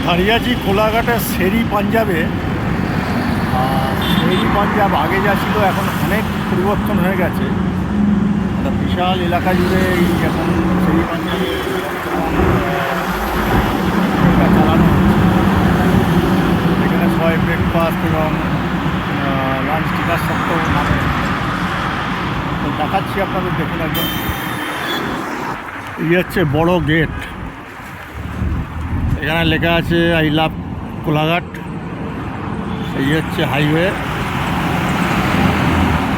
দাঁড়িয়ে আছি কোলাঘাটের শেরি পাঞ্জাবে। শেরি পাঞ্জাব আগে যা ছিল এখন অনেক পরিবর্তন হয়ে গেছে। একটা বিশাল এলাকা জুড়ে এই এখন শেরি পাঞ্জাবে চালানো হচ্ছে। এখানে সবাই ব্রেকফাস্ট এবং লাঞ্চ ডিনার সত্ত্বেও নামে। তো দেখাচ্ছি আপনাদের, দেখুন একদম। এই হচ্ছে বড় গেট, এখানে লেখা আছে আই লাভ কোলাঘাট। এই হচ্ছে হাইওয়ে,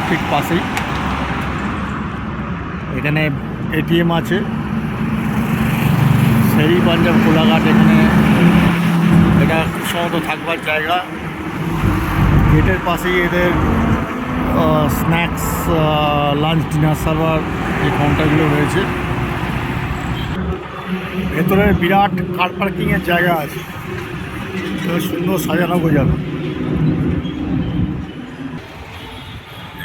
ঠিক পাশেই এখানে এটিএম আছে। শেরি পাঞ্জাব কোলাঘাট, এখানে এটা খুব সম্ভবত থাকবার জায়গা। গেটের পাশেই এদের স্ন্যাক্স, লাঞ্চ, ডিনার সার্ভার এই কাউন্টারগুলো রয়েছে। ভেতরে বিরাট কার পার্কিংয়ের জায়গা আছে, সুন্দর সাজানো গোজানো।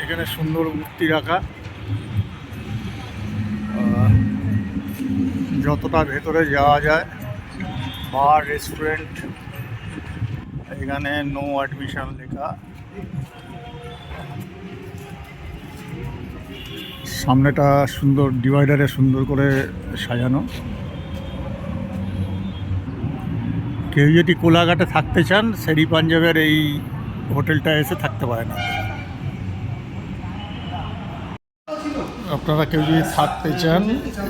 এখানে সুন্দর মূর্তি রাখা। যতটা ভেতরে যাওয়া যায়, বার, রেস্টুরেন্ট, এখানে নো অ্যাডমিশন লেখা। সামনেটা সুন্দর ডিভাইডারে সুন্দর করে সাজানো। কেউ যদি কোলাঘাটে থাকতে চান, শেরি পাঞ্জাবের এই হোটেলটা এসে থাকতে পারেন। আপনারা কেউ যদি থাকতে চান,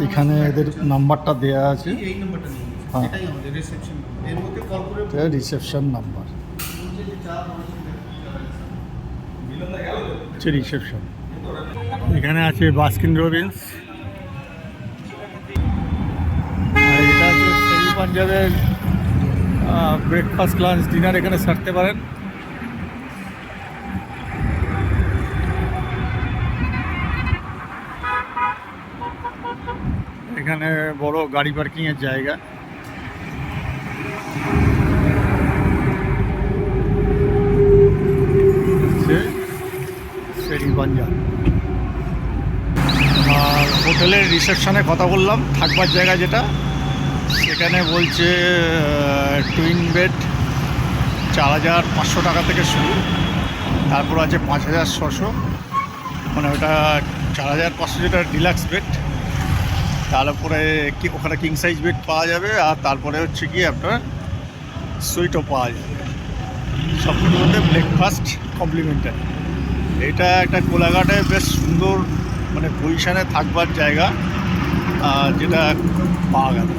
এখানে এদের নাম্বারটা দেওয়া আছে। হ্যাঁ, রিসেপশন নাম্বার, রিসেপশন। এখানে আছে বাস্কিন রবিন্স। এটা হচ্ছে শেরি পাঞ্জাবের ব্রেকফাস্ট, লাঞ্চ, ডিনার এখানে সারতে পারেন। এখানে বড় গাড়ি পার্কিংয়ের জায়গা। শেরি পাঞ্জাব। আর হোটেলের রিসেপশনে কথা বললাম, থাকবার জায়গা যেটা, সেখানে বলছে টুইন বেড 4,500 টাকা থেকে শুরু। তারপর আছে 5,600, মানে ওটা 4,500 যেটা ডিলাক্স বেড। তারপরে ওখানে কিং সাইজ বেড পাওয়া যাবে। আর তারপরে হচ্ছে কি আপনার সুইটও পাওয়া যাবে। সব কিছুর মধ্যে ব্রেকফাস্ট কমপ্লিমেন্টারি। এটা একটা কোলাঘাটে বেশ সুন্দর মানে পজিশানে থাকবার জায়গা, যেটা পাওয়া গেল।